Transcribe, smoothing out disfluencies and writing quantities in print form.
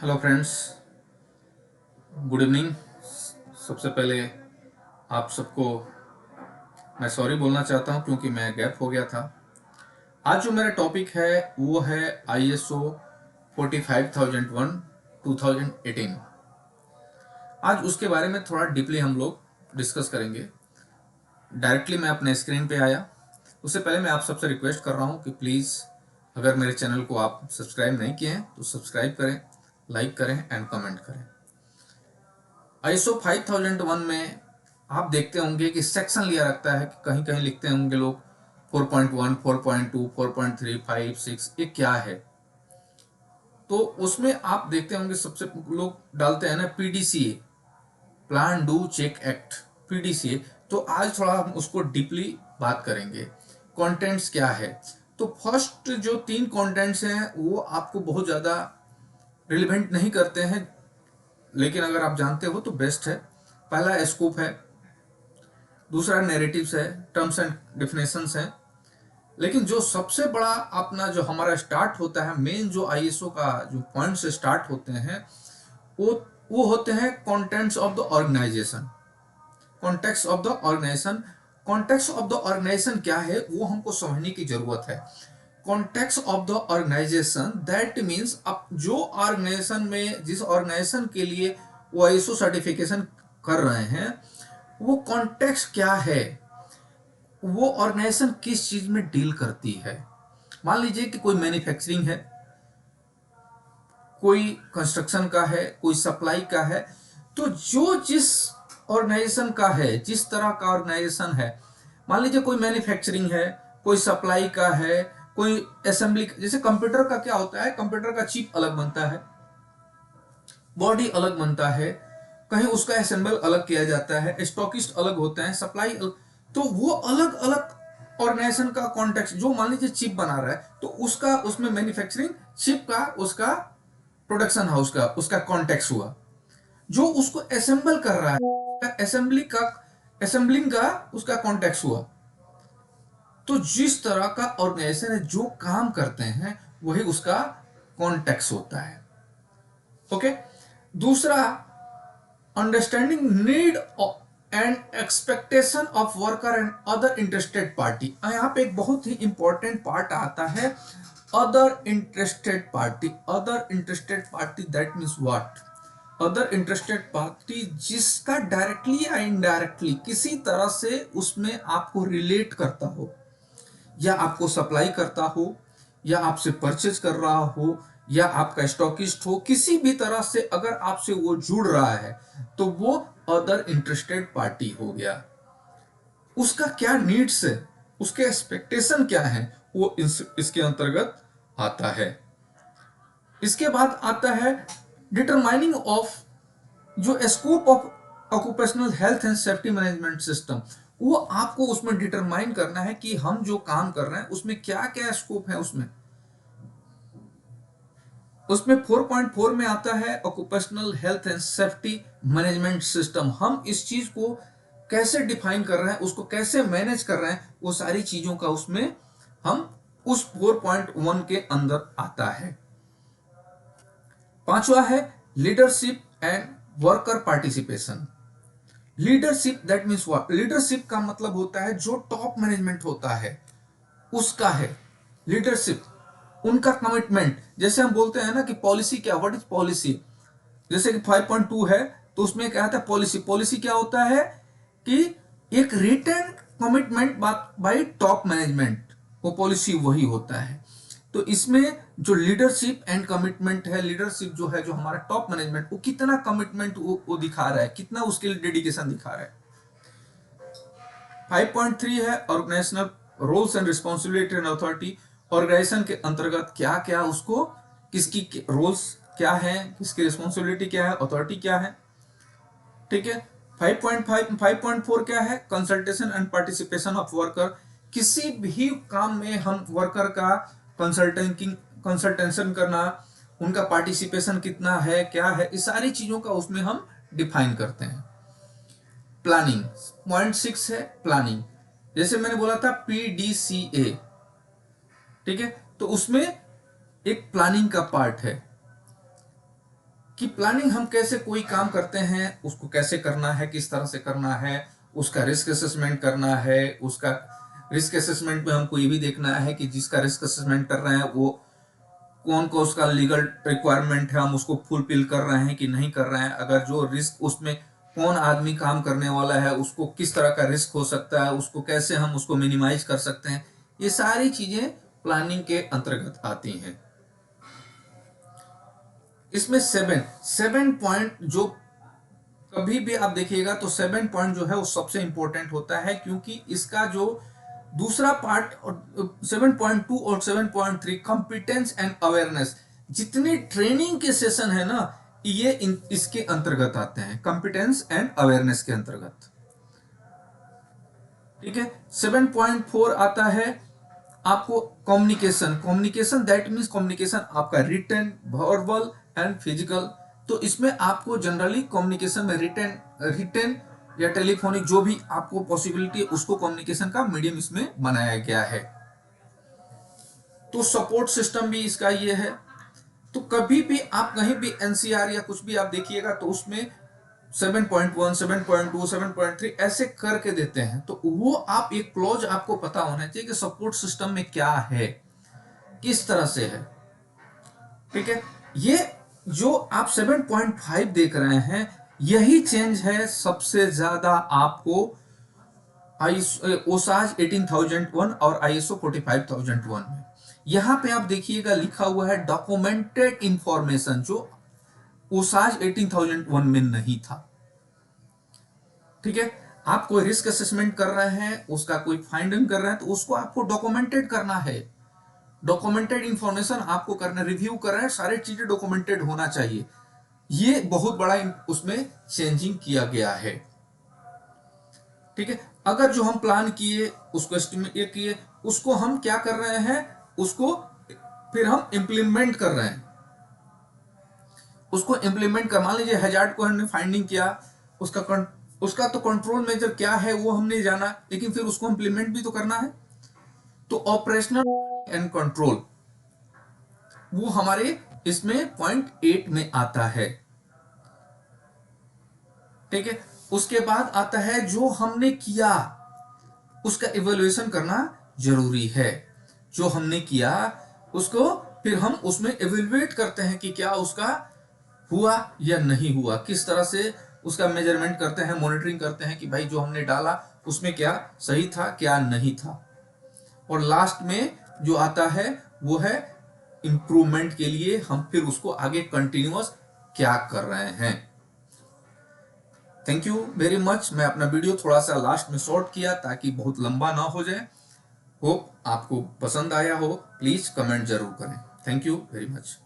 Hello friends, good evening. सबसे पहले आप सबको मैं सॉरी बोलना चाहता हूं क्योंकि मैं गैप हो गया था। आज जो मेरा टॉपिक है वो है ISO 45001 2018। आज उसके बारे में थोड़ा डीपली हम लोग डिस्कस करेंगे। डायरेक्टली मैं अपने स्क्रीन पे आया। उससे पहले मैं आप सबसे रिक्वेस्ट कर रहा हूं कि प्लीज़ अगर मेरे चैनल को आप सब्सक्राइब नहीं किए हैं तो सब्सक्राइब करें, लाइक करें एंड कमेंट करें। ISO 5001 में आप देखते होंगे कि सेक्शन लिया रखता है कि कहीं कहीं लिखते होंगे लोग 4.1, 4.2, 4.3, 5, 6 ये क्या है। तो उसमें आप देखते होंगे सबसे लोग डालते हैं ना PDCA, plan do check act, PDCA। तो आज थोड़ा हम उसको डीपली बात करेंगे। कंटेंट्स क्या है। तो फर्स्ट जो 3 कंटेंट्स हैं वो आपको बहुत ज़्यादा रिलेवेंट नहीं करते हैं, लेकिन अगर आप जानते हो तो बेस्ट है। पहला स्कोप है, दूसरा नैरेटिव्स है, टर्म्स एंड डिफिनेशंस है। लेकिन जो सबसे बड़ा अपना जो हमारा स्टार्ट होता है, मेन जो ISO का जो पॉइंट से स्टार्ट होते हैं वो वो होते हैं contents of the organisation. Context of the organisation. Context of the organisation क्या है वो हमको समझने की जरूरत है। Context of the organisation that means अब जो ऑर्गेनाइजेशन में जिस ऑर्गेनाइजेशन के लिए वो ISO सर्टिफिकेशन कर रहे हैं वो कॉन्टेक्स्ट क्या है, वो ऑर्गेनाइजेशन किस चीज में डील करती है। मान लीजिए कि कोई मैन्युफैक्चरिंग है, कोई कंस्ट्रक्शन का है, कोई सप्लाई का है। तो जो जिस ऑर्गेनाइजेशन का है, जिस तरह का ऑर्गेनाइजेशन है, मान लीजिए कोई मैन्युफैक्चरिंग है, कोई सप्लाई का है, कोई असेंबली। जैसे कंप्यूटर का क्या होता है, कंप्यूटर का चिप अलग बनता है, बॉडी अलग बनता है, कहीं उसका असेंबल अलग किया जाता है, स्टॉकिस्ट अलग होते हैं, सप्लाई अलग। तो वो अलग अलग ऑर्गेनाइजेशन का कॉन्टेक्स्ट, जो मान लीजिए चिप बना रहा है तो उसका उसमें मैन्युफैक्चरिंग चिप का, उसका प्रोडक्शन हाउस का उसका कॉन्टेक्स्ट हुआ। जो उसको असेंबल कर रहा है असेंबली का, असेंबलिंग का उसका कॉन्टेक्स्ट हुआ। तो जिस तरह का ऑर्गेनाइजेशन है, जो काम करते हैं वही उसका कॉन्टेक्स्ट होता है। ओके। दूसरा, understanding need and expectation of worker and other interested party. यहाँ पे एक बहुत ही इंपॉर्टेंट पार्ट आता है, other interested party. Other interested party that means what. Other interested party जिसका डायरेक्टली या इनडायरेक्टली किसी तरह से उसमें आपको रिलेट करता हो, या आपको सप्लाई करता हो, या आपसे परचेज कर रहा हो, या आपका स्टॉकिस्ट हो, किसी भी तरह से अगर आपसे वो जुड़ रहा है तो वो अदर इंटरेस्टेड पार्टी हो गया। उसका क्या नीड्स है, उसके एक्सपेक्टेशन क्या है, वो इसके अंतर्गत आता है। इसके बाद आता है डिटरमाइनिंग ऑफ, जो scope of occupational health and safety management system. वो आपको उसमें डिटरमाइन करना है कि हम जो काम कर रहे हैं उसमें क्या क्या स्कोप है। उसमें उसमें 4.4 में आता है occupational health and safety management system. हम इस चीज को कैसे डिफाइन कर रहे हैं, उसको कैसे मैनेज कर रहे हैं, वो सारी चीजों का उसमें हम उस 4.1 के अंदर आता है। पांचवा है leadership and worker participation. Leadership that means what. Leadership का मतलब होता है जो टॉप मैनेजमेंट होता है उसका है लीडरशिप, उनका कमिटमेंट। जैसे हम बोलते हैं ना कि पॉलिसी क्या, व्हाट इज पॉलिसी। जैसे कि 5.2 है तो उसमें क्या आता है पॉलिसी। पॉलिसी क्या होता है कि एक return commitment bye top management, वो पॉलिसी वही होता है। तो इसमें जो लीडरशिप एंड कमिटमेंट है, लीडरशिप जो है, जो हमारा टॉप मैनेजमेंट, वो कितना कमिटमेंट वो दिखा रहा है, कितना उसके लिए डेडिकेशन दिखा रहा है। 5.3 है organisational roles and responsibility and authority. Organisation के अंतर्गत क्या क्या उसको, किसकी रोल्स क्या है, किसकी रिस्पॉन्सिबिलिटी क्या है, अथॉरिटी क्या है। ठीक है। 5.5 5.4 क्या है, consultation and participation of worker. किसी भी काम में हम वर्कर का कंसल्टेशन करना, उनका पार्टिसिपेशन कितना है, क्या है, इस सारी चीजों का उसमें हम डिफाइन करते हैं। प्लानिंग 0.6 है प्लानिंग। जैसे मैंने बोला था PDCA, ठीक है, तो उसमें एक प्लानिंग का पार्ट है। कि प्लानिंग हम कैसे कोई काम करते हैं, उसको कैसे करना है, किस तरह से करना है, उसका रिस्क असेसमेंट करना है। उसका रिस्क असेसमेंट में हमको ये भी देखना है कि जिसका रिस्क असेसमेंट कर रहे हैं वो कौन को उसका लीगल रिक्वायरमेंट है, हम उसको फुलफिल कर रहे हैं कि नहीं कर रहे हैं। अगर जो रिस्क उसमें कौन आदमी काम करने वाला है, उसको किस तरह का रिस्क हो सकता है, उसको कैसे हम उसको मिनिमाइज कर सकते हैं, ये सारी चीजें प्लानिंग के अंतर्गत आती हैं। इसमें सेवन पॉइंट जो कभी भी आप देखिएगा तो 7 पॉइंट जो है वो सबसे इंपॉर्टेंट होता है, क्योंकि इसका जो दूसरा पार्ट 7.2 और 7.3 कॉम्पिटेंस एंड अवेयरनेस, जितने ट्रेनिंग के सेशन है ना, ये इसके अंतर्गत आते हैं, कॉम्पिटेंस एंड अवेयरनेस के अंतर्गत। ठीक है। 7.4 आता है आपको कम्युनिकेशन दैट मीन्स कम्युनिकेशन आपका रिटन, वर्बल एंड फिजिकल। तो इसमें आपको जनरली कम्युनिकेशन में रिटन या टेलीफोनिक जो भी आपको पॉसिबिलिटी है उसको कम्युनिकेशन का मीडियम इसमें बनाया गया है। तो सपोर्ट सिस्टम भी इसका ये है। तो कभी भी आप कहीं भी एनसीआर या कुछ भी आप देखिएगा तो उसमें 7.1, 7.2, 7.3 ऐसे करके देते हैं। तो वो आप एक क्लॉज आपको पता होना चाहिए कि सपोर्ट सिस्टम में क्या है, किस तरह से है। ठीक है। ये जो आप 7.5 देख रहे हैं, यही चेंज है सबसे ज्यादा आपको ओसाज 18001 और आईएसओ 45001 में। यहां पे आप देखिएगा लिखा हुआ है डॉक्यूमेंटेड इंफॉर्मेशन, जो ओसाज 18001 में नहीं था। ठीक है। आप कोई रिस्क असेसमेंट कर रहे हैं, उसका कोई फाइंडिंग कर रहे हैं, तो उसको आपको डॉक्यूमेंटेड करना है। डॉक्यूमेंटेड इंफॉर्मेशन आपको करना, रिव्यू कर रहे हैं, सारी चीजें डॉक्यूमेंटेड होना चाहिए। ये बहुत बड़ा उसमें चेंजिंग किया गया है। ठीक है। अगर जो हम प्लान किए, उसको एस्टिमेट किए, उसको हम क्या कर रहे हैं, उसको फिर हम इंप्लीमेंट कर रहे हैं। उसको इंप्लीमेंट कर, मान लीजिए हैजार्ड को हमने फाइंडिंग किया, उसका तो कंट्रोल मेजर क्या है वो हमने जाना, लेकिन फिर उसको इंप्लीमेंट भी तो करना है। तो ऑपरेशनल एंड कंट्रोल वो हमारे इसमें पॉइंट 8 में आता है। ठीक है। उसके बाद आता है जो हमने किया उसका इवैल्यूएशन करना जरूरी है। जो हमने किया उसको फिर हम उसमें इवैल्यूएट करते हैं कि क्या उसका हुआ या नहीं हुआ, किस तरह से उसका मेजरमेंट करते हैं, मॉनिटरिंग करते हैं कि भाई जो हमने डाला उसमें क्या सही था क्या नहीं था। और लास्ट में जो आता है वो है इंप्रूवमेंट के लिए हम फिर उसको आगे कंटिन्यूअस क्या कर रहे हैं। Thank you very much. मैं अपना वीडियो थोड़ा सा लास्ट में शॉर्ट किया ताकि बहुत लंबा ना हो जाए। होप आपको पसंद आया हो। प्लीज कमेंट जरूर करें। Thank you very much.